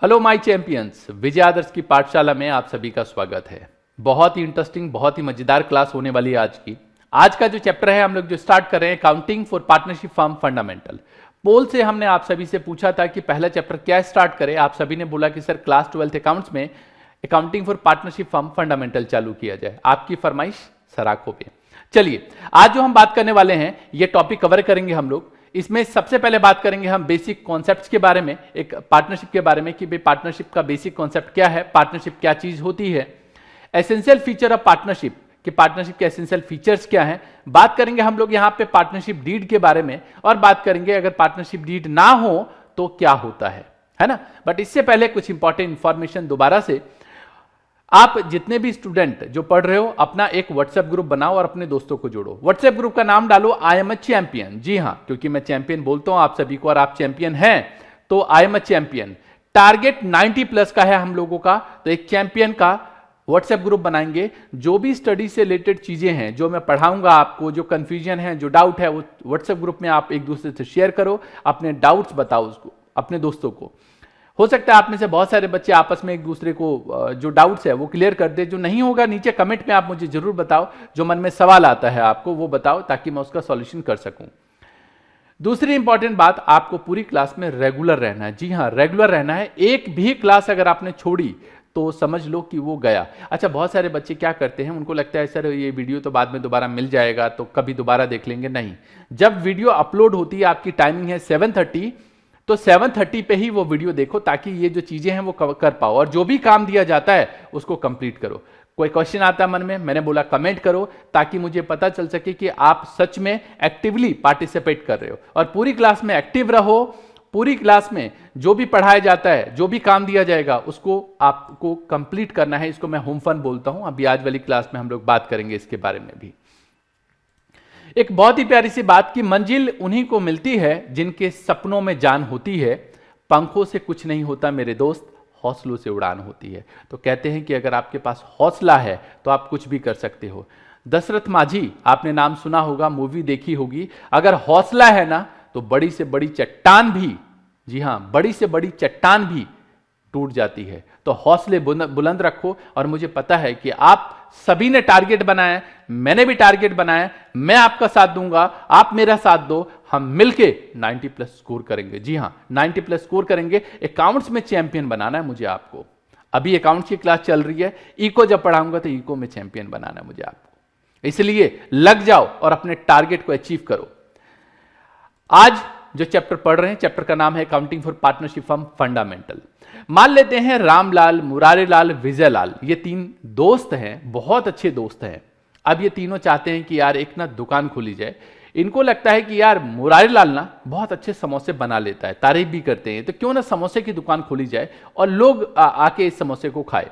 Hello my champions, विजय आदर्श की पाठशाला में आप सभी का स्वागत है। बहुत ही इंटरेस्टिंग, बहुत ही मजेदार क्लास होने वाली है आज की। आज का जो चैप्टर है हम लोग जो स्टार्ट कर रहे हैं, accounting for partnership firm fundamental. Poll से हमने आप सभी से पूछा था कि पहला चैप्टर क्या स्टार्ट करें। आप सभी ने बोला कि सर क्लास 12th अकाउंट्स में accounting for partnership firm fundamental चालू किया जाए। आपकी फरमाइश सराखों पे। चलिए, आज जो हम बात करने वाले हैं ये टॉपिक कवर करेंगे हम लोग। इसमें सबसे पहले बात करेंगे हम बेसिक कॉन्सेप्ट्स के बारे में, एक पार्टनरशिप के बारे में कि भाई पार्टनरशिप का बेसिक कॉन्सेप्ट क्या है, पार्टनरशिप क्या चीज होती है, एसेंशियल फीचर ऑफ पार्टनरशिप कि पार्टनरशिप के एसेंशियल फीचर्स क्या हैं। बात करेंगे हम लोग यहाँ पे पार्टनरशिप डीड के बारे में, और बात करेंगे अगर पार्टनरशिप डीड ना हो तो क्या होता है ना। बट इससे पहले कुछ इंपॉर्टेंट इंफॉर्मेशन दोबारा से, आप जितने भी स्टूडेंट जो पढ़ रहे हो अपना एक व्हाट्सएप ग्रुप बनाओ और अपने दोस्तों को जोड़ो। व्हाट्सएप ग्रुप का नाम डालो आई एम अ चैंपियन। जी हां, क्योंकि मैं चैंपियन बोलता हूं आप सभी को और आप चैंपियन हैं, तो I am a champion. Target 90+ का है हम लोगों का, तो एक चैंपियन का व्हाट्सएप ग्रुप बनाएंगे। जो भी स्टडी से रिलेटेड चीजें हैं, जो मैं पढ़ाऊंगा आपको, जो कंफ्यूजन है, जो डाउट है, वो व्हाट्सएप ग्रुप में आप एक दूसरे से शेयर करो, अपने डाउट्स बताओ उसको अपने दोस्तों को। हो सकता है आप में से बहुत सारे बच्चे आपस में एक दूसरे को जो डाउट्स है वो क्लियर कर दे। जो नहीं होगा नीचे कमेंट में आप मुझे जरूर बताओ, जो मन में सवाल आता है आपको वो बताओ, ताकि मैं उसका सॉल्यूशन कर सकूं। दूसरी इंपॉर्टेंट बात, आपको पूरी क्लास में रेगुलर रहना है। जी हां, रेगुलर रहना है। एक भी क्लास अगर आपने छोड़ी तो समझ लो कि वो गया। अच्छा, बहुत सारे बच्चे क्या करते हैं, उनको लगता है सर ये वीडियो तो बाद में दोबारा मिल जाएगा तो कभी दोबारा देख लेंगे। नहीं, जब वीडियो अपलोड होती है, आपकी टाइमिंग है 7:30, तो 7:30 पे ही वो वीडियो देखो, ताकि ये जो चीजें हैं वो कर पाओ, और जो भी काम दिया जाता है उसको कंप्लीट करो। कोई क्वेश्चन आता है मन में, मैंने बोला कमेंट करो, ताकि मुझे पता चल सके कि आप सच में एक्टिवली पार्टिसिपेट कर रहे हो। और पूरी क्लास में एक्टिव रहो। पूरी क्लास में जो भी पढ़ाया जाता है, जो भी काम दिया जाएगा, उसको आपको कंप्लीट करना है। इसको मैं होम फन बोलता हूं। अभी आज वाली क्लास में हम लोग बात करेंगे इसके बारे में भी। एक बहुत ही प्यारी सी बात की मंजिल उन्हीं को मिलती है जिनके सपनों में जान होती है। पंखों से कुछ नहीं होता मेरे दोस्त, हौसलों से उड़ान होती है। तो कहते हैं कि अगर आपके पास हौसला है तो आप कुछ भी कर सकते हो। दशरथ माझी, आपने नाम सुना होगा, मूवी देखी होगी। अगर हौसला है ना तो बड़ी से बड़ी चट्टान भी, जी हां, बड़ी से बड़ी चट्टान भी टूट जाती है। तो हौसले बुलंद रखो। और मुझे पता है कि आप सभी ने टारगेट बनाया, मैंने भी टारगेट बनाया। मैं आपका साथ दूंगा, आप मेरा साथ दो, हम मिलके 90+ स्कोर करेंगे। जी हां, 90+ स्कोर करेंगे। अकाउंट्स में चैंपियन बनाना है मुझे आपको। अभी अकाउंट्स की क्लास चल रही है, इको जब पढ़ाऊंगा तो इको में चैंपियन बनाना है मुझे आपको। इसलिए लग जाओ और अपने टारगेट को अचीव करो। आज जो चैप्टर पढ़ रहे हैं, चैप्टर का नाम है accounting for partnership firm fundamental. मान लेते हैं रामलाल, मुरारीलाल, विजयलाल, ये 3 दोस्त हैं, बहुत अच्छे दोस्त हैं। अब ये तीनों चाहते हैं कि यार एक ना दुकान खोली जाए। इनको लगता है कि यार मुरारीलाल ना बहुत अच्छे समोसे बना लेता है, तारीफ भी करते हैं, तो क्यों ना समोसे की दुकान खोली जाए और लोग आके इस समोसे को खाए।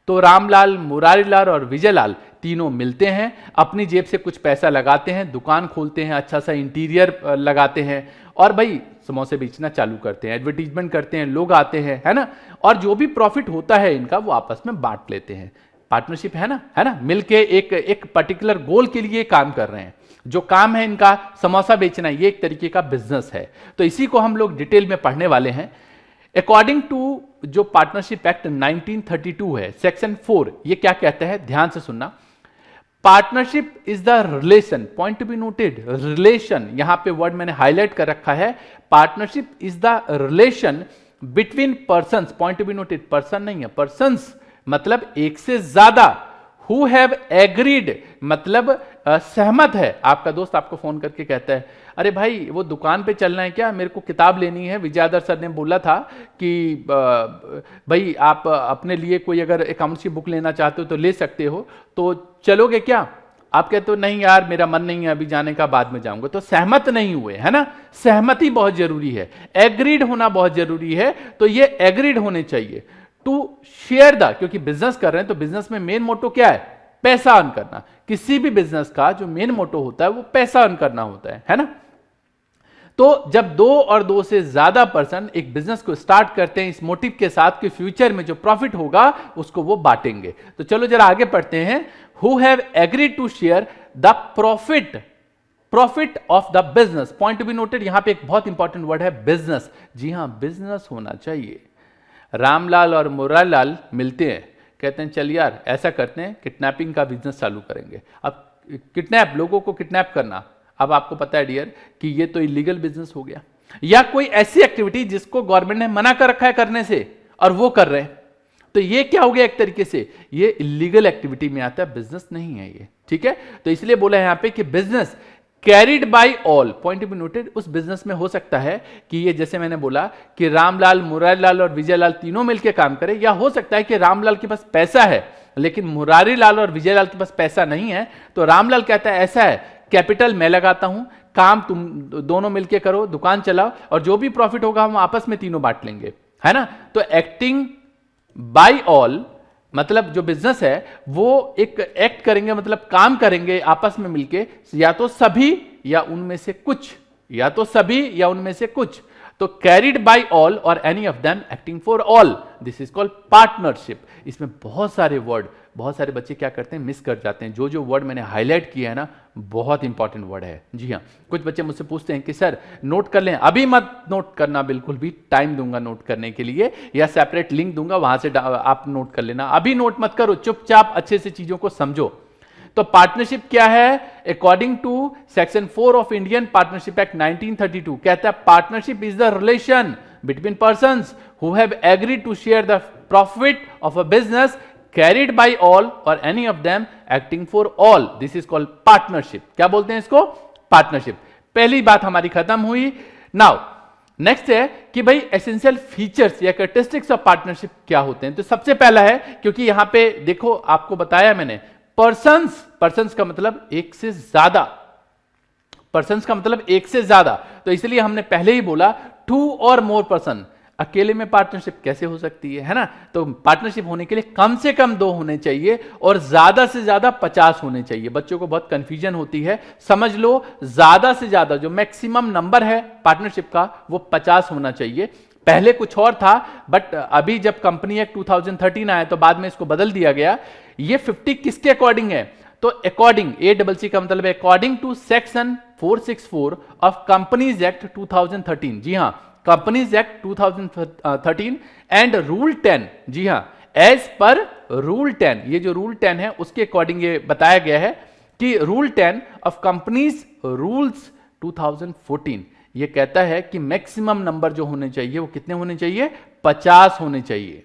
तो रामलाल, मुरारीलाल और विजयलाल तीनों मिलते हैं, अपनी जेब से कुछ पैसा लगाते हैं, दुकान खोलते हैं, अच्छा सा इंटीरियर लगाते हैं, और भाई समोसे बेचना चालू करते हैं, एडवर्टीजमेंट करते हैं, लोग आते हैं, है ना। और जो भी प्रॉफिट होता है इनका वो आपस में बांट लेते हैं। पार्टनरशिप है ना, मिलके एक पर्टिकुलर गोल के लिए काम कर रहे हैं। जो काम है इनका समोसा बेचना, ये एक तरीके का बिजनेस है। तो इसी को हम लोग डिटेल में पढ़ने वाले हैं। अकॉर्डिंग टू जो पार्टनरशिप एक्ट 1932 है, सेक्शन 4, ये क्या कहता है, ध्यान से सुनना। Partnership is the relation, point to be noted, relation, यहां पे वर्ड मैंने हाईलाइट कर रखा है। Partnership is the relation between persons, point to be noted, person नहीं है, पर्संस मतलब एक से ज्यादा, हु हैव एग्रीड मतलब सहमत है। आपका दोस्त आपको फोन करके कहता है, अरे भाई वो दुकान पे चलना है क्या, मेरे को किताब लेनी है, विजयाधर सर ने बोला था कि भाई आप अपने लिए कोई अगर अकाउंट्स की बुक लेना चाहते हो तो ले सकते हो, तो चलोगे क्या। आप कहते हो नहीं यार मेरा मन नहीं है अभी जाने का, बाद में जाऊंगा। तो सहमत नहीं हुए, है ना। सहमति बहुत जरूरी है, एग्रीड होना बहुत जरूरी है। तो ये एग्रीड होने चाहिए टू शेयर द, क्योंकि बिजनेस कर रहे हैं तो बिजनेस में मेन मोटो क्या है, पैसा अर्न करना। किसी भी बिजनेस का जो मेन मोटो होता है वो पैसा अर्न करना होता है ना। तो जब 2 और 2 से ज्यादा पर्सन एक बिजनेस को स्टार्ट करते हैं इस मोटिव के साथ कि फ्यूचर में जो प्रॉफिट होगा उसको वो बांटेंगे। तो चलो जरा आगे पढ़ते हैं। Who have agreed to share the profit of the business, point to be noted, यहां पे एक बहुत इंपॉर्टेंट वर्ड है बिजनेस। जी हां, बिजनेस होना चाहिए। रामलाल और मुरारीलाल मिलते हैं, कहते हैं चल यार ऐसा करते हैं किडनैपिंग का बिजनेस चालू करेंगे। अब किडनैप, लोगों को किडनैप करना, अब आपको पता है डियर कि ये तो इलीगल बिजनेस हो गया, या कोई ऐसी एक्टिविटी जिसको गवर्नमेंट ने मना कर रखा है करने से और वो कर रहे हैं, तो ये क्या हो गया, एक तरीके से ये इलीगल एक्टिविटी में आता है, बिजनेस नहीं है ये, ठीक है। तो इसलिए बोला है यहां पे कि business carried by all, point B noted, उस बिजनेस में हो सकता है कि ये जैसे मैंने बोला कि रामलाल, मुरारीलाल और विजयलाल तीनों मिलकर काम करें, या हो सकता है कि रामलाल के पास पैसा है लेकिन मुरारीलाल और विजयलाल के पास पैसा नहीं है, तो रामलाल कहता है ऐसा है, कैपिटल मैं लगाता हूं, काम तुम दोनों मिलकर करो, दुकान चलाओ, और जो भी प्रॉफिट होगा हम आपस में तीनों बांट लेंगे, है ना। तो एक्टिंग बाय ऑल मतलब जो बिजनेस है वो एक एक्ट करेंगे, मतलब काम करेंगे आपस में मिलके, या तो सभी या उनमें से कुछ, या तो सभी या उनमें से कुछ। तो carried by all or any of them acting for all, this is called partnership. इसमें बहुत सारे वर्ड, बहुत सारे बच्चे क्या करते हैं, मिस कर जाते हैं। जो जो वर्ड मैंने हाईलाइट किया है ना, बहुत इंपॉर्टेंट वर्ड है। जी हाँ, कुछ बच्चे मुझसे पूछते हैं कि सर नोट कर लें, अभी मत नोट करना, बिल्कुल भी, टाइम दूंगा नोट करने के लिए, या सेपरेट लिंक दूंगा वहां से आप नोट कर लेना, अभी नोट मत करो, चुपचाप अच्छे से चीजों को समझो। तो पार्टनरशिप क्या है, according to section 4 of Indian partnership act 1932 कहता है partnership is the relation between persons who have agreed to share the profit of a business carried by all or any of them acting for all, this is called partnership। क्या बोलते हैं इसको, partnership. पहली बात हमारी खत्म हुई। Now next है कि भाई एसेंशियल फीचर्स या कैरेक्टरिस्टिक्स ऑफ पार्टनरशिप क्या होते हैं। तो सबसे पहला है, क्योंकि यहां पे देखो आपको बताया मैंने, पर्संस, पर्संस का मतलब एक से ज्यादा, पर्संस का मतलब एक से ज्यादा, तो इसलिए हमने पहले ही बोला टू और मोर पर्सन। अकेले में पार्टनरशिप कैसे हो सकती है ना। तो पार्टनरशिप होने के लिए कम से कम 2 होने चाहिए और ज्यादा से ज्यादा 50 होने चाहिए। बच्चों को बहुत कंफ्यूजन होती है, समझ लो ज्यादा से ज्यादा जो मैक्सिमम नंबर है पार्टनरशिप का वो 50 होना चाहिए। पहले कुछ और था, बट अभी जब कंपनी एक्ट 2013 आया तो बाद में इसको बदल दिया गया। ये 50 किसके अकॉर्डिंग है, तो अकॉर्डिंग, ACC का मतलब है according to section 464 of companies act 2013। जी हां, कंपनीज एक्ट 2013 एंड रूल 10, जी हां, एज पर रूल 10, ये जो रूल 10 है उसके अकॉर्डिंग ये बताया गया है कि रूल 10 ऑफ कंपनीज रूल्स 2014 ये कहता है कि मैक्सिमम नंबर जो होने चाहिए वो कितने होने चाहिए, 50 होने चाहिए।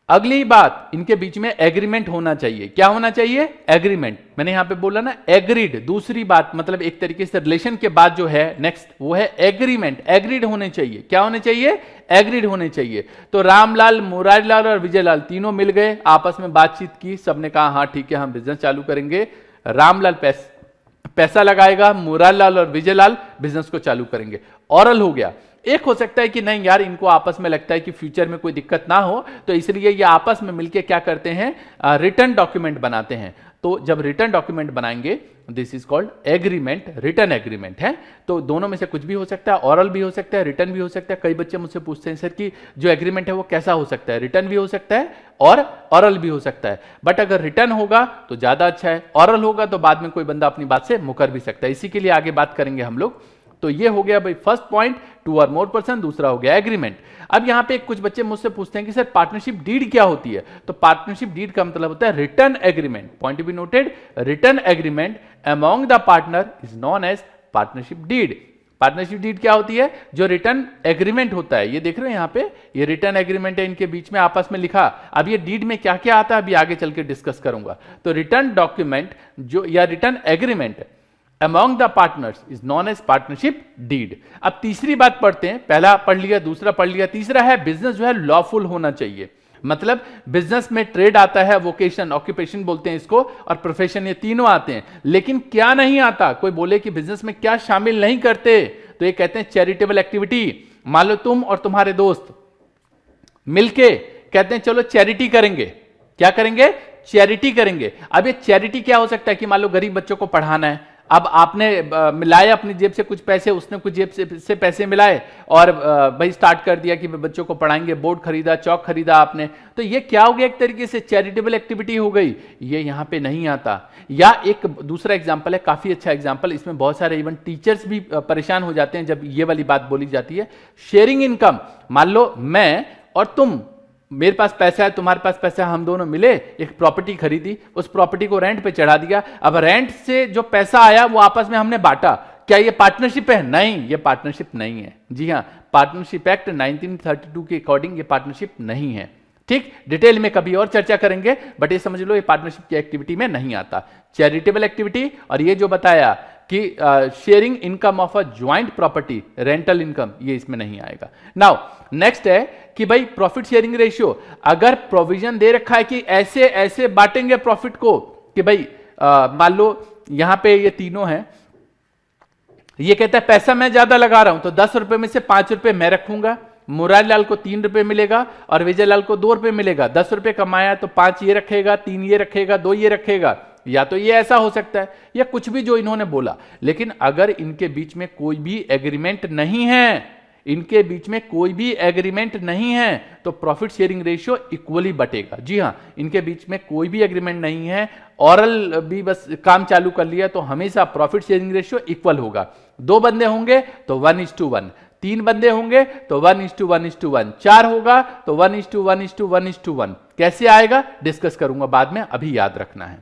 अगली बात, इनके बीच में एग्रीमेंट होना चाहिए। क्या होना चाहिए, एग्रीमेंट। मैंने यहां पे बोला ना एग्रीड, दूसरी बात, मतलब एक तरीके से रिलेशन के बाद जो है नेक्स्ट वो है एग्रीमेंट, एग्रीड होने चाहिए। क्या होने चाहिए, एग्रीड होने चाहिए। तो रामलाल, मुरारीलाल और विजयलाल तीनों मिल गए, आपस में बातचीत की, सबने कहा हाँ ठीक है हम बिजनेस चालू करेंगे। रामलाल पैसा लगाएगा, मुरारीलाल और विजयलाल बिजनेस को चालू करेंगे। ऑरल हो गया। एक हो सकता है कि नहीं यार इनको आपस में लगता है कि फ्यूचर में कोई दिक्कत ना हो, तो इसलिए ये आपस में मिलकर क्या करते हैं, रिटर्न डॉक्यूमेंट बनाते हैं। तो जब रिटर्न डॉक्यूमेंट बनाएंगे, this is called agreement, return agreement है। तो दोनों में से कुछ भी हो सकता है, ऑरल भी हो सकता है, रिटर्न भी हो सकता है। कई बच्चे मुझसे पूछते हैं सर कि जो एग्रीमेंट है वो कैसा हो सकता है, रिटर्न भी हो सकता है और ऑरल भी हो सकता है। बट अगर रिटर्न होगा तो ज्यादा अच्छा है, ऑरल होगा तो बाद में कोई बंदा अपनी बात से मुकर भी सकता है। इसी के लिए आगे बात करेंगे हम लोग। तो ये हो गया भाई फर्स्ट पॉइंट, 2 और मोर पर्सन, दूसरा हो गया एग्रीमेंट। अब यहां पे कुछ बच्चे मुझसे पूछते हैं कि सर पार्टनरशिप डीड क्या होती है। तो पार्टनरशिप डीड का मतलब होता है written agreement, point B noted, written agreement among the partner is known as partnership deed. Partnership deed क्या होती है, जो रिटर्न एग्रीमेंट होता है। ये देख रहे हैं यहां पे, ये रिटर्न एग्रीमेंट है, इनके बीच में आपस में लिखा। अब ये डीड में क्या क्या आता है अभी आगे चल के डिस्कस करूंगा। तो रिटर्न डॉक्यूमेंट जो या return agreement among the partners is known as partnership deed। अब तीसरी बात पढ़ते हैं, पहला पढ़ लिया, दूसरा पढ़ लिया, तीसरा है बिजनेस जो है लॉफुल होना चाहिए। मतलब बिजनेस में ट्रेड आता है, वोकेशन, ऑक्यूपेशन बोलते हैं इसको, और प्रोफेशन, ये तीनों आते हैं। लेकिन क्या नहीं आता, कोई बोले कि बिजनेस में क्या शामिल नहीं करते, तो ये कहते हैं चैरिटेबल एक्टिविटी। मान लो तुम और तुम्हारे दोस्त मिलके कहते हैं चलो चैरिटी करेंगे। क्या करेंगे, चैरिटी करेंगे। अब ये चैरिटी क्या हो सकता है कि मान लो गरीब बच्चों को पढ़ाना है, अब आपने मिलाए अपनी जेब से कुछ पैसे, उसने कुछ जेब से पैसे मिलाए और भाई स्टार्ट कर दिया कि बच्चों को पढ़ाएंगे, बोर्ड खरीदा, चौक खरीदा आपने, तो ये क्या हो गया, एक तरीके से चैरिटेबल एक्टिविटी हो गई। ये यहां पे नहीं आता। या एक दूसरा एग्जांपल है, काफी अच्छा एग्जांपल, इसमें बहुत सारे इवन टीचर्स भी परेशान हो जाते हैं जब ये वाली बात बोली जाती है, शेयरिंग इनकम। मान लो मैं और मेरे पास पैसा है, तुम्हारे पास पैसा है, हम दोनों मिले एक प्रॉपर्टी खरीदी, उस प्रॉपर्टी को रेंट पे चढ़ा दिया, अब रेंट से जो पैसा आया वो आपस में हमने बांटा, क्या ये पार्टनरशिप है? नहीं, ये पार्टनरशिप नहीं है। जी हां, पार्टनरशिप एक्ट 1932 के अकॉर्डिंग ये पार्टनरशिप नहीं है। ठीक, डिटेल में कभी और चर्चा करेंगे, बट ये समझ लो ये पार्टनरशिप की एक्टिविटी में नहीं आता। चैरिटेबल एक्टिविटी और ये जो बताया कि sharing income of a joint property, rental income, ये इसमें नहीं आएगा। नाउ नेक्स्ट है कि भाई प्रॉफिट शेयरिंग रेशियो, अगर प्रोविजन दे रखा है कि ऐसे ऐसे बांटेंगे प्रॉफिट को, कि भाई मान लो यहां पे ये तीनों हैं, ये कहता है पैसा मैं ज्यादा लगा रहा हूं तो 10 रुपए में से 5 रुपए मैं रखूंगा, मुरारलाल को 3 रुपए मिलेगा और विजयलाल को 2 रुपए मिलेगा। 10 रुपए कमाया तो 5 ये रखेगा, 3 ये रखेगा, 2 ये रखेगा। या तो ये ऐसा हो सकता है या कुछ भी जो इन्होंने बोला। लेकिन अगर इनके बीच में कोई भी एग्रीमेंट नहीं है, इनके बीच में कोई भी एग्रीमेंट नहीं है, तो प्रॉफिट शेयरिंग रेशियो इक्वली बटेगा। जी हां, इनके बीच में कोई भी एग्रीमेंट नहीं है, ऑरल भी बस काम चालू कर लिया, तो हमेशा प्रॉफिट शेयरिंग रेशियो इक्वल होगा। 2 बंदे होंगे तो 1:1, 3 बंदे होंगे तो 1:1:1, 4 होगा तो 1:1:1:1। कैसे आएगा डिस्कस करूंगा बाद में, अभी याद रखना है।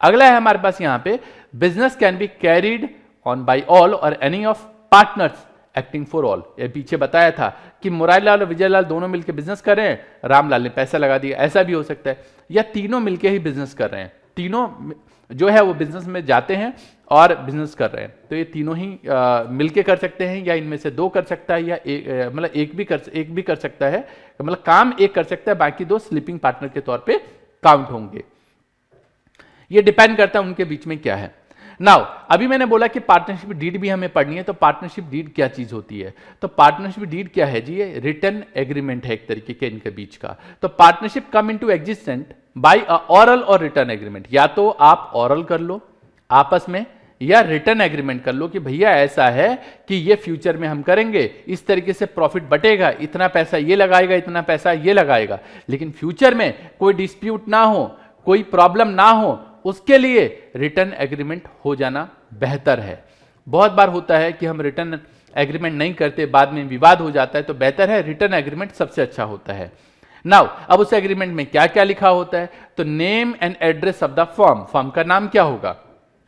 अगला है हमारे पास यहां पे, business can be carried on by all or any of partners acting for all. ये पीछे बताया था कि मुरारीलाल और विजयलाल दोनों मिलकर बिजनेस कर रहे हैं, रामलाल ने पैसा लगा दिया, ऐसा भी हो सकता है, या तीनों मिलकर ही बिजनेस कर रहे हैं, तीनों जो है वो बिजनेस में जाते हैं और बिजनेस कर रहे हैं, तो ये तीनों ही मिलके कर सकते हैं, या इनमें से 2 कर सकता है, या मतलब एक भी कर सकता है, मतलब काम एक कर सकता है, बाकी 2 स्लीपिंग पार्टनर के तौर पे काउंट होंगे। ये डिपेंड करता है उनके बीच में क्या है। नाउ अभी मैंने बोला कि पार्टनरशिप डीड भी हमें पढ़नी है, तो पार्टनरशिप डीड क्या चीज होती है? तो पार्टनरशिप डीड क्या है जी? ये रिटन एग्रीमेंट है एक तरीके के इनके बीच का। तो partnership come into existence by a oral or written agreement. या तो आप ऑरल कर लो आपस में, या रिटर्न एग्रीमेंट कर लो कि भैया ऐसा है कि ये फ्यूचर में हम करेंगे, इस तरीके से प्रॉफिट बटेगा, इतना पैसा ये लगाएगा, इतना पैसा ये लगाएगा, लेकिन फ्यूचर में कोई डिस्प्यूट ना हो, कोई प्रॉब्लम ना हो, उसके लिए रिटर्न एग्रीमेंट हो जाना बेहतर है। बहुत बार होता है कि हम रिटर्न एग्रीमेंट नहीं करते, बाद में विवाद हो जाता है, तो बेहतर है रिटर्न एग्रीमेंट सबसे अच्छा होता है। नाउ अब उस एग्रीमेंट में क्या क्या लिखा होता है? तो name and address of the firm, firm का नाम क्या होगा,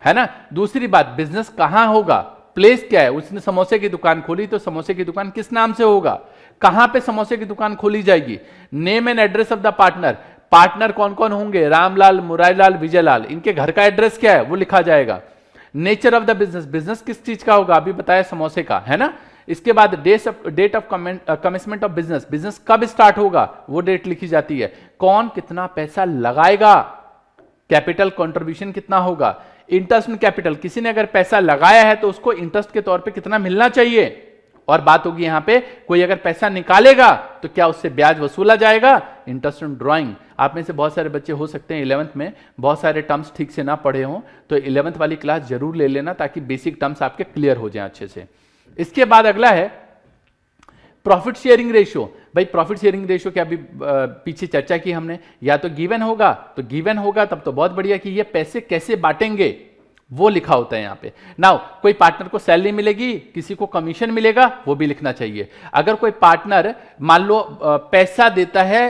है ना। दूसरी बात, बिजनेस कहां होगा, प्लेस क्या है, उसने समोसे की दुकान खोली तो समोसे की दुकान किस नाम से होगा, कहां पे समोसे की दुकान खोली जाएगी। Name and address of the partner, partner कौन कौन होंगे, रामलाल, मुरारीलाल, विजयलाल, इनके घर का एड्रेस क्या है वो लिखा जाएगा। Nature of the business, business किस चीज का होगा, अभी बताया समोसे का, है ना। इसके बाद date of commitment of business, business कब स्टार्ट होगा वो डेट लिखी जाती है। कौन कितना पैसा लगाएगा, कैपिटल कंट्रीब्यूशन कितना होगा, इंटरेस्ट इन कैपिटल, किसी ने अगर पैसा लगाया है तो उसको इंटरेस्ट के तौर पे कितना मिलना चाहिए। और बात होगी यहां पे, कोई अगर पैसा निकालेगा तो क्या उससे ब्याज वसूला जाएगा, इंटरेस्ट इन ड्राइंग। आप में से बहुत सारे बच्चे हो सकते हैं 11th में बहुत सारे टर्म्स ठीक से ना पढ़े हों, तो 11th वाली क्लास जरूर ले लेना ताकि बेसिक टर्म्स आपके क्लियर हो जाएं अच्छे से। इसके बाद अगला है प्रॉफिट शेयरिंग रेशियो। भाई प्रॉफिट शेयरिंग रेशियो क्या अभी पीछे चर्चा की हमने, या तो गिवन होगा, तो गिवन होगा तब तो बहुत बढ़िया कि ये पैसे कैसे बांटेंगे वो लिखा होता है यहां पे। नाउ कोई पार्टनर को सैलरी मिलेगी, किसी को कमीशन मिलेगा, वो भी लिखना चाहिए। अगर कोई पार्टनर मान लो पैसा देता है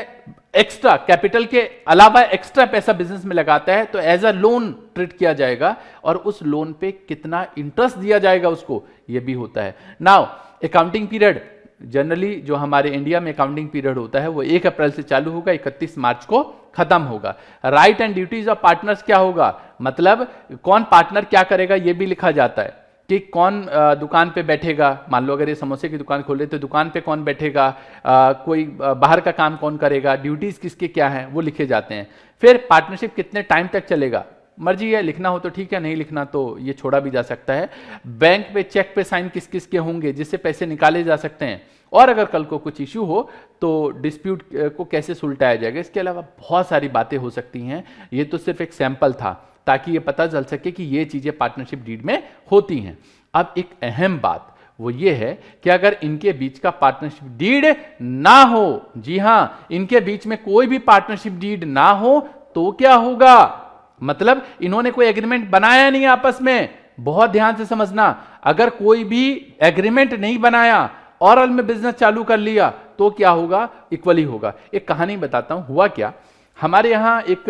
एक्स्ट्रा, कैपिटल के अलावा एक्स्ट्रा पैसा बिजनेस में लगाता है, तो एज अ लोन ट्रीट किया जाएगा और उस लोन पे कितना इंटरेस्ट दिया जाएगा उसको, ये भी होता है। नाउ अकाउंटिंग पीरियड, जनरली जो हमारे इंडिया में अकाउंटिंग पीरियड होता है वो 1 अप्रैल से चालू होगा, 31 मार्च को खत्म होगा। Right and duties of partners क्या होगा, मतलब कौन पार्टनर क्या करेगा ये भी लिखा जाता है कि कौन दुकान पे बैठेगा। मान लो अगर ये समोसे की दुकान खोले तो दुकान पे कौन बैठेगा, कोई बाहर का काम कौन करेगा, ड्यूटीज किसके क्या हैं वो लिखे जाते हैं। फिर पार्टनरशिप कितने टाइम तक चलेगा, मर्जी है, लिखना हो तो ठीक है, नहीं लिखना तो ये छोड़ा भी जा सकता है। बैंक पे चेक पे साइन किस किस के होंगे जिससे पैसे निकाले जा सकते हैं, और अगर कल को कुछ इश्यू हो तो डिस्प्यूट को कैसे सुलटाया जाएगा। इसके अलावा बहुत सारी बातें हो सकती हैं, ये तो सिर्फ एक सैंपल था ताकि ये पता चल सके कि ये चीजें पार्टनरशिप डीड में होती हैं। अब एक अहम बात वो ये है कि अगर इनके बीच का पार्टनरशिप डीड ना हो, जी हां, इनके बीच में कोई भी पार्टनरशिप डीड ना हो तो क्या होगा, मतलब इन्होंने कोई एग्रीमेंट बनाया नहीं आपस में। बहुत ध्यान से समझना, अगर कोई भी एग्रीमेंट नहीं बनाया, ऑरल में बिजनेस चालू कर लिया, तो क्या होगा, इक्वली होगा। एक कहानी बताता हूं, हुआ क्या, हमारे यहाँ एक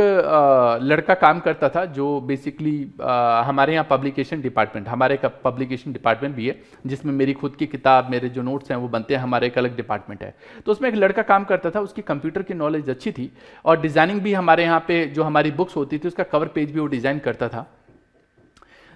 लड़का काम करता था जो बेसिकली हमारे यहाँ पब्लिकेशन डिपार्टमेंट, हमारे का पब्लिकेशन डिपार्टमेंट भी है जिसमें मेरी खुद की किताब, मेरे जो नोट्स हैं वो बनते हैं, हमारे एक अलग डिपार्टमेंट है। तो उसमें एक लड़का काम करता था, उसकी कंप्यूटर की नॉलेज अच्छी थी और डिज़ाइनिंग भी हमारे यहाँ पे जो हमारी बुक्स होती थी उसका कवर पेज भी वो डिज़ाइन करता था।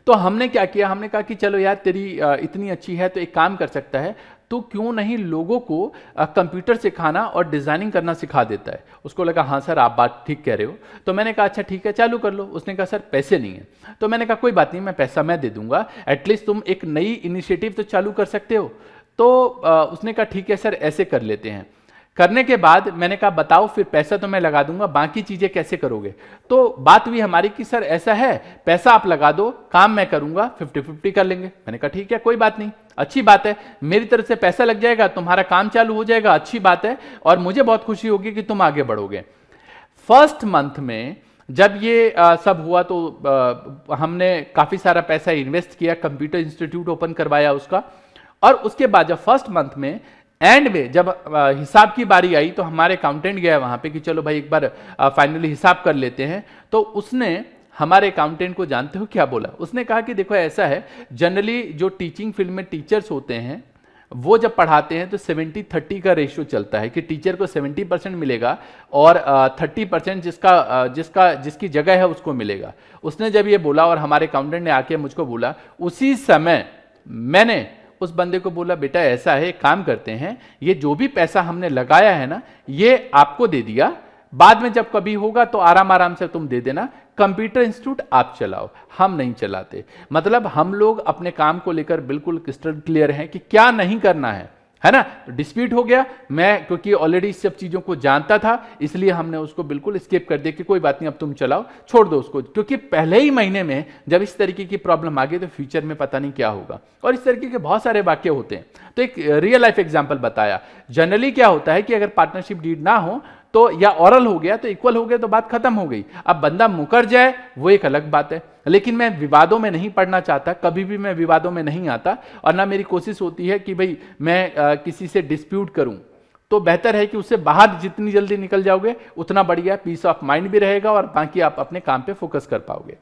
तो हमने क्या किया, हमने कहा कि चलो यार तेरी इतनी अच्छी है तो एक काम कर सकता है, तो क्यों नहीं लोगों को कंप्यूटर सिखाना और डिजाइनिंग करना सिखा देता है। उसको लगा हाँ सर आप बात ठीक कह रहे हो। तो मैंने कहा अच्छा ठीक है चालू कर लो। उसने कहा सर पैसे नहीं है। तो मैंने कहा कोई बात नहीं, मैं पैसा मैं दे दूंगा, एटलीस्ट तुम एक नई इनिशिएटिव तो चालू कर सकते हो। तो उसने कहा ठीक है सर ऐसे कर लेते हैं। करने के बाद मैंने कहा बताओ फिर पैसा तो मैं लगा दूंगा, बाकी चीजें कैसे करोगे। तो बात हुई हमारी कि सर ऐसा है, पैसा आप लगा दो, काम मैं करूंगा, 50-50 कर लेंगे। मैंने कहा ठीक है कोई बात नहीं, अच्छी बात है, मेरी तरफ से पैसा लग जाएगा, तुम्हारा काम चालू हो जाएगा, अच्छी बात है, और मुझे बहुत खुशी होगी कि तुम आगे बढ़ोगे। फर्स्ट मंथ में जब ये सब हुआ तो हमने काफी सारा पैसा इन्वेस्ट किया, कंप्यूटर इंस्टीट्यूट ओपन करवाया उसका। और उसके बाद जब फर्स्ट मंथ में एंड में जब हिसाब की बारी आई तो हमारे अकाउंटेंट गया वहां पे कि चलो भाई एक बार फाइनली हिसाब कर लेते हैं। तो उसने हमारे अकाउंटेंट को जानते हो क्या बोला, उसने कहा कि देखो ऐसा है, जनरली जो टीचिंग फील्ड में टीचर्स होते हैं वो जब पढ़ाते हैं तो 70-30 का रेशियो चलता है कि टीचर को 70% मिलेगा और 30% जिसकी जगह है उसको मिलेगा। उसने जब ये बोला और हमारे अकाउंटेंट ने आके मुझको बोला, उसी समय मैंने उस बंदे को बोला बेटा ऐसा है, काम करते हैं, ये जो भी पैसा हमने लगाया है ना ये आपको दे दिया, बाद में जब कभी होगा तो आराम आराम से तुम दे देना, कंप्यूटर इंस्टीट्यूट आप चलाओ, हम नहीं चलाते। मतलब हम लोग अपने काम को लेकर बिल्कुल क्रिस्टल क्लियर हैं कि क्या नहीं करना है ना। डिस्प्यूट हो गया, मैं क्योंकि ऑलरेडी इस सब चीजों को जानता था इसलिए हमने उसको बिल्कुल स्किप कर दिया कि कोई बात नहीं अब तुम चलाओ, छोड़ दो उसको, क्योंकि पहले ही महीने में जब इस तरीके की प्रॉब्लम आ गई तो फ्यूचर में पता नहीं क्या होगा। और इस तरीके के बहुत सारे वाक्य होते हैं। तो एक रियल लाइफ एग्जाम्पल बताया। जनरली क्या होता है कि अगर पार्टनरशिप डीड ना हो तो या ऑरल हो गया तो इक्वल हो गया तो बात खत्म हो गई। अब बंदा मुकर जाए वो एक अलग बात है, लेकिन मैं विवादों में नहीं पड़ना चाहता, कभी भी मैं विवादों में नहीं आता, और ना मेरी कोशिश होती है कि भाई मैं किसी से डिस्प्यूट करूं। तो बेहतर है कि उससे बाहर जितनी जल्दी निकल जाओगे उतना बढ़िया, पीस ऑफ माइंड भी रहेगा और बाकी आप अपने काम पे फोकस कर पाओगे।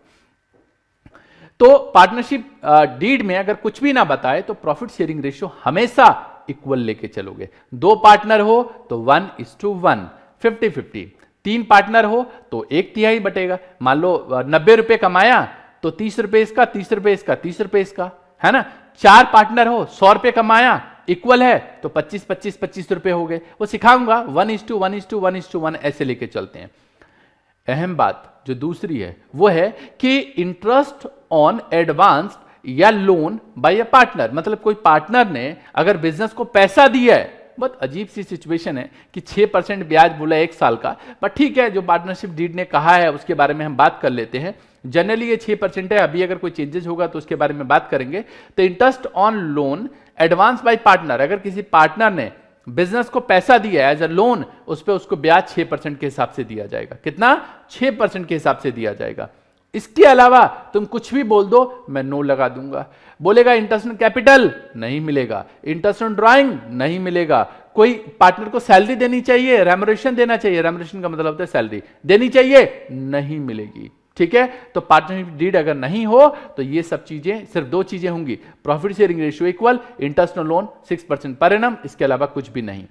तो पार्टनरशिप डीड में अगर कुछ भी ना बताए तो प्रॉफिट शेयरिंग रेशियो हमेशा इक्वल लेके चलोगे। 2 पार्टनर हो तो 1:1, 50-50। 3 पार्टनर हो तो 1/3 बटेगा। मान लो 90 रुपए कमाया तो 30 रुपए इसका, 30 रुपए इसका, 30 रुपए इसका, है ना। 4 पार्टनर हो, 100 रुपए कमाया, इक्वल है तो 25-25 रुपए हो गए। वो सिखाऊंगा 1:1:1:1 ऐसे लेके चलते हैं। अहम बात जो दूसरी है वो है कि इंटरेस्ट ऑन एडवांस या लोन बाय अ पार्टनर। मतलब कोई पार्टनर ने अगर बिजनेस को पैसा दिया है, बहुत अजीब सी सिचुएशन है कि 6% ब्याज बोला 1 साल का, पर ठीक है जो पार्टनरशिप डीड ने कहा है उसके बारे में हम बात कर लेते हैं। जनरली ये 6% है, अभी अगर कोई चेंजेस होगा तो उसके बारे में बात करेंगे। तो interest on loan advance bye partner, अगर किसी पार्टनर ने बिजनेस को पैसा दिया एज अ लोन, उस पर उसको ब्याज 6% के हिसाब से दिया जाएगा। कितना? 6% के हिसाब से दिया जाएगा। इसके अलावा तुम कुछ भी बोल दो मैं नो लगा दूंगा। बोलेगा इंटरेस्ट ऑन कैपिटल, नहीं मिलेगा। इंटरेस्ट ऑन ड्राइंग, नहीं मिलेगा। कोई पार्टनर को सैलरी देनी चाहिए, रेम्युनरेशन देना चाहिए, रेम्युनरेशन का मतलब होता है सैलरी देनी चाहिए, नहीं मिलेगी। ठीक है, तो पार्टनरशिप डीड अगर नहीं हो तो ये सब चीजें, सिर्फ 2 चीजें होंगी, profit sharing ratio equal, interest on loan 6% per annum, इसके अलावा कुछ भी नहीं।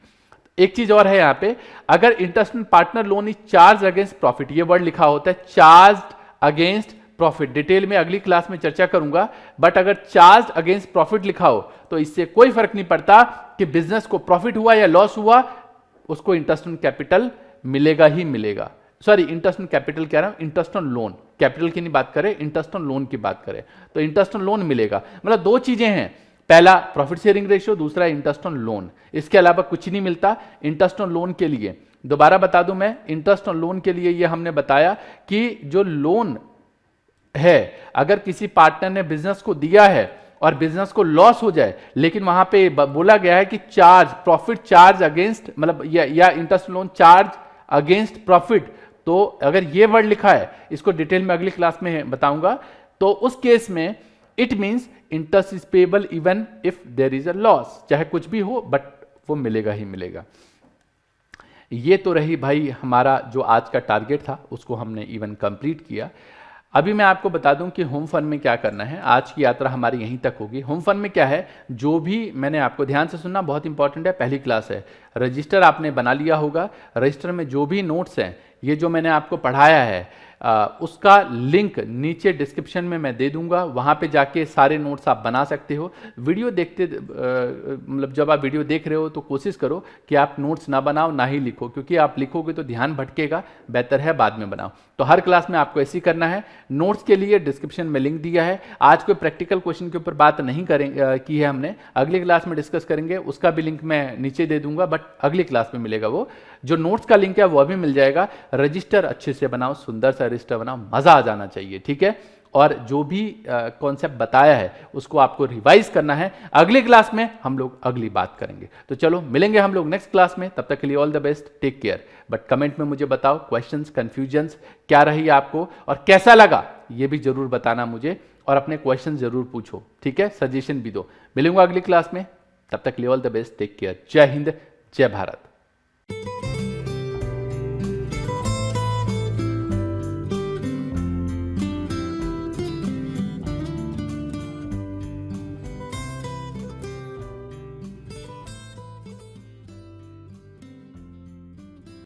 एक चीज और है यहां पे, अगर interest on partner loan is charge against profit, ये वर्ड लिखा होता है चार्ज अगेंस्ट प्रॉफिट, डिटेल में अगली क्लास में चर्चा करूंगा, बट अगर चार्ज अगेंस्ट प्रॉफिट लिखा हो तो इससे कोई फर्क नहीं पड़ता कि बिजनेस को प्रॉफिट हुआ या लॉस हुआ, उसको इंटरेस्ट ऑन कैपिटल मिलेगा ही मिलेगा। सॉरी, इंटरेस्ट ऑन कैपिटल कह रहा हूं, इंटरेस्ट ऑन लोन, कैपिटल की नहीं बात करें, इंटरेस्ट ऑन लोन की बात करें तो इंटरेस्ट ऑन लोन मिलेगा। मतलब 2 चीजें हैं, पहला प्रॉफिट शेयरिंग रेशियो, दूसरा इंटरेस्ट ऑन लोन, इसके अलावा कुछ नहीं मिलता। इंटरेस्ट ऑन लोन के लिए दोबारा बता दूं मैं, इंटरेस्ट ऑन लोन के लिए ये हमने बताया कि जो लोन है, अगर किसी पार्टनर ने बिजनेस को दिया है और बिजनेस को लॉस हो जाए, लेकिन वहां पे बोला गया है कि चार्ज प्रॉफिट चार्ज अगेंस्ट, मतलब या interest loan charge against profit, तो अगर ये वर्ड लिखा है, इसको डिटेल में अगली क्लास में बताऊंगा, तो उस केस में it means interest is payable even if there is a loss, चाहे कुछ भी हो बट वो मिलेगा ही मिलेगा। ये तो रही भाई हमारा जो आज का टारगेट था, उसको हमने इवन कंप्लीट किया। अभी मैं आपको बता दूं कि होम फन में क्या करना है। आज की यात्रा हमारी यहीं तक होगी। होम फन में क्या है, जो भी मैंने आपको ध्यान से सुनना, बहुत इंपॉर्टेंट है, पहली क्लास है, रजिस्टर आपने बना लिया होगा। रजिस्टर में जो भी नोट्स हैं, ये जो मैंने आपको पढ़ाया है, उसका लिंक नीचे डिस्क्रिप्शन में मैं दे दूंगा, वहां पे जाके सारे नोट्स आप बना सकते हो। वीडियो देखते मतलब जब आप वीडियो देख रहे हो तो कोशिश करो कि आप नोट्स ना बनाओ, ना ही लिखो, क्योंकि आप लिखोगे तो ध्यान भटकेगा, बेहतर है बाद में बनाओ। तो हर क्लास में आपको ऐसे ही करना है। नोट्स के लिए डिस्क्रिप्शन में लिंक दिया है। आज कोई प्रैक्टिकल क्वेश्चन के ऊपर बात नहीं करेंगे की है हमने, अगली क्लास में डिस्कस करेंगे, उसका भी लिंक मैं नीचे दे दूंगा, बट अगली क्लास में मिलेगा। वो जो नोट्स का लिंक है वो अभी मिल जाएगा। रजिस्टर अच्छे से बनाओ, सुंदर सा रजिस्टर बनाओ, मजा आ जाना चाहिए, ठीक है। और जो भी कॉन्सेप्ट बताया है उसको आपको रिवाइज करना है। अगली क्लास में हम लोग अगली बात करेंगे। तो चलो मिलेंगे हम लोग नेक्स्ट क्लास में, तब तक के लिए all the best, take care. But comment में मुझे बताओ क्वेश्चंस, कंफ्यूजन्स क्या रही आपको और कैसा लगा, ये भी जरूर बताना मुझे, और अपने क्वेश्चन जरूर पूछो, ठीक है, सजेशन भी दो। मिलूंगा अगली क्लास में, तब तक के लिए all the best, take care. जय हिंद, जय भारत।